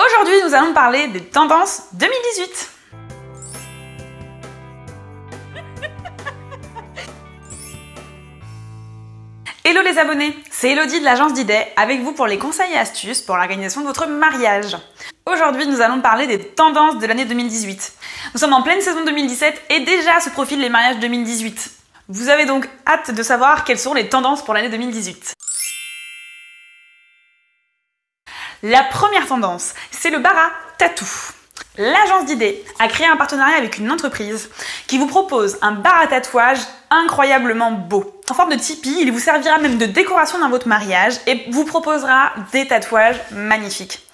Aujourd'hui, nous allons parler des tendances 2018. Hello les abonnés, c'est Elodie de l'agence d'idées avec vous pour les conseils et astuces pour l'organisation de votre mariage. Aujourd'hui, nous allons parler des tendances de l'année 2018. Nous sommes en pleine saison 2017 et déjà se profilent les mariages 2018. Vous avez donc hâte de savoir quelles sont les tendances pour l'année 2018. La première tendance, c'est le bara tatou. L'agence d'idées a créé un partenariat avec une entreprise qui vous propose un bar à tatouage incroyablement beau. En forme de tipi, il vous servira même de décoration dans votre mariage et vous proposera des tatouages magnifiques.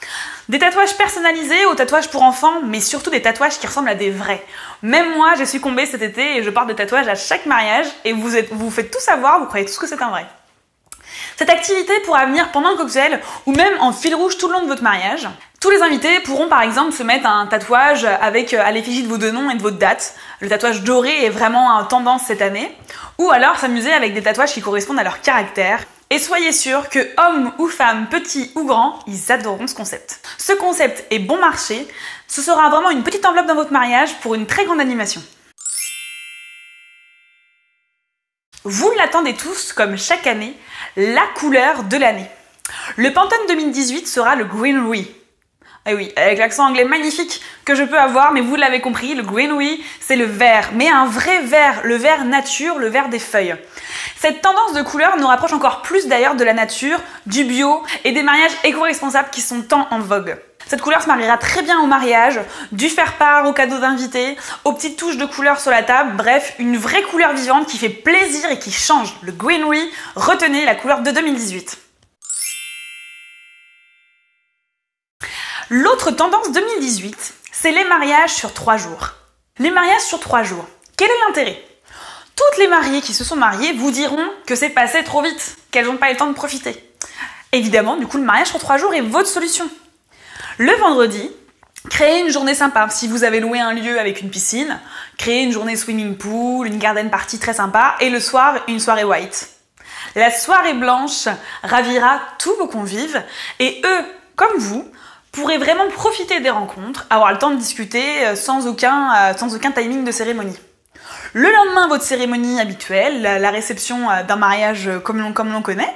Des tatouages personnalisés aux tatouages pour enfants, mais surtout des tatouages qui ressemblent à des vrais. Même moi, j'ai succombé cet été et je porte des tatouages à chaque mariage et vous faites tout savoir, vous croyez tous que c'est un vrai. Cette activité pourra venir pendant le cocktail ou même en fil rouge tout le long de votre mariage. Tous les invités pourront par exemple se mettre un tatouage avec à l'effigie de vos deux noms et de votre date. Le tatouage doré est vraiment en tendance cette année. Ou alors s'amuser avec des tatouages qui correspondent à leur caractère. Et soyez sûr que hommes ou femmes, petits ou grands, ils adoreront ce concept. Ce concept est bon marché. Ce sera vraiment une petite enveloppe dans votre mariage pour une très grande animation. Vous l'attendez tous, comme chaque année, la couleur de l'année. Le Pantone 2018 sera le Greenery. Et oui, avec l'accent anglais magnifique que je peux avoir, mais vous l'avez compris, le Greenery, c'est le vert, mais un vrai vert, le vert nature, le vert des feuilles. Cette tendance de couleur nous rapproche encore plus d'ailleurs de la nature, du bio et des mariages éco-responsables qui sont tant en vogue. Cette couleur se mariera très bien au mariage, du faire-part aux cadeaux d'invités, aux petites touches de couleur sur la table, bref, une vraie couleur vivante qui fait plaisir et qui change. Le Greenery, retenez la couleur de 2018. L'autre tendance 2018, c'est les mariages sur 3 jours. Les mariages sur 3 jours, quel est l'intérêt ? Toutes les mariées qui se sont mariées vous diront que c'est passé trop vite, qu'elles n'ont pas eu le temps de profiter. Évidemment, du coup, le mariage sur 3 jours est votre solution. Le vendredi, créez une journée sympa. Si vous avez loué un lieu avec une piscine, créez une journée swimming pool, une garden party très sympa et le soir, une soirée white. La soirée blanche ravira tous vos convives et eux, comme vous, pourrez vraiment profiter des rencontres, avoir le temps de discuter sans aucun timing de cérémonie. Le lendemain, votre cérémonie habituelle, la réception d'un mariage comme l'on connaît.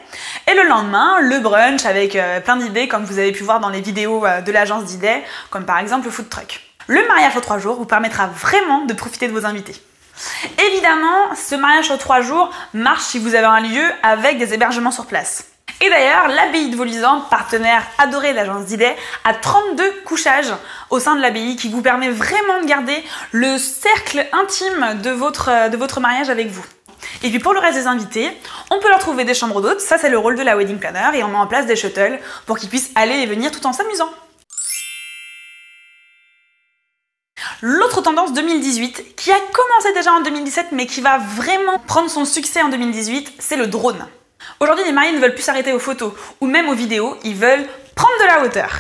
Et le lendemain, le brunch avec plein d'idées comme vous avez pu voir dans les vidéos de l'agence d'idées, comme par exemple le food truck. Le mariage sur 3 jours vous permettra vraiment de profiter de vos invités. Évidemment, ce mariage sur 3 jours marche si vous avez un lieu avec des hébergements sur place. Et d'ailleurs, l'abbaye de Vaulisans, partenaire adoré de l'agence d'idées, a 32 couchages au sein de l'abbaye qui vous permet vraiment de garder le cercle intime de votre mariage avec vous. Et puis pour le reste des invités, on peut leur trouver des chambres d'hôtes, ça c'est le rôle de la wedding planner, et on met en place des shuttles pour qu'ils puissent aller et venir tout en s'amusant. L'autre tendance 2018, qui a commencé déjà en 2017 mais qui va vraiment prendre son succès en 2018, c'est le drone. Aujourd'hui, les mariés ne veulent plus s'arrêter aux photos ou même aux vidéos, ils veulent prendre de la hauteur.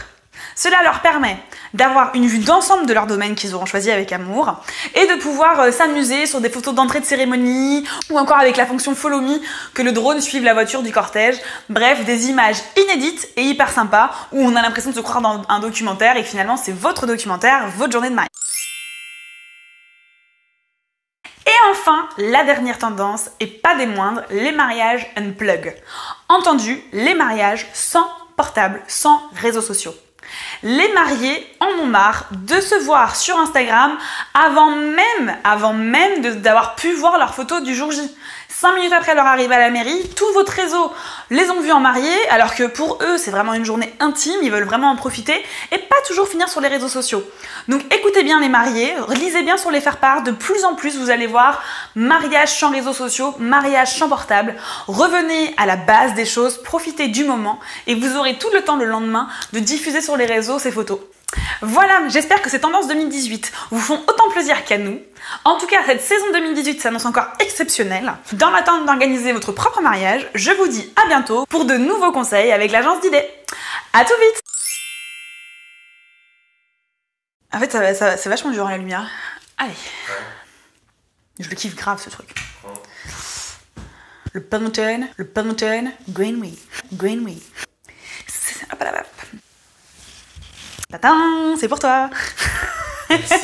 Cela leur permet d'avoir une vue d'ensemble de leur domaine qu'ils auront choisi avec amour et de pouvoir s'amuser sur des photos d'entrée de cérémonie ou encore avec la fonction Follow Me que le drone suive la voiture du cortège. Bref, des images inédites et hyper sympas où on a l'impression de se croire dans un documentaire et finalement c'est votre documentaire, votre journée de mariage. Et enfin, la dernière tendance, et pas des moindres, les mariages unplug. Entendu, les mariages sans portable, sans réseaux sociaux. Les mariés en ont marre de se voir sur Instagram avant même d'avoir pu voir leurs photos du jour J. 5 minutes après leur arrivée à la mairie, tout votre réseau les ont vus en mariés, alors que pour eux, c'est vraiment une journée intime, ils veulent vraiment en profiter, et pas toujours finir sur les réseaux sociaux. Donc écoutez bien les mariés, lisez bien sur les faire-part, de plus en plus vous allez voir mariage sans réseaux sociaux, mariage sans portable, revenez à la base des choses, profitez du moment, et vous aurez tout le temps le lendemain de diffuser sur les réseaux ces photos. Voilà, j'espère que ces tendances 2018 vous font autant plaisir qu'à nous. En tout cas, cette saison 2018 s'annonce encore exceptionnelle. Dans l'attente d'organiser votre propre mariage, je vous dis à bientôt pour de nouveaux conseils avec l'agence d'idées. À tout vite! En fait, c'est vachement dur la lumière. Allez. Je le kiffe grave ce truc. Le Pantone, Greenery. Tatin, c'est pour toi. Merci.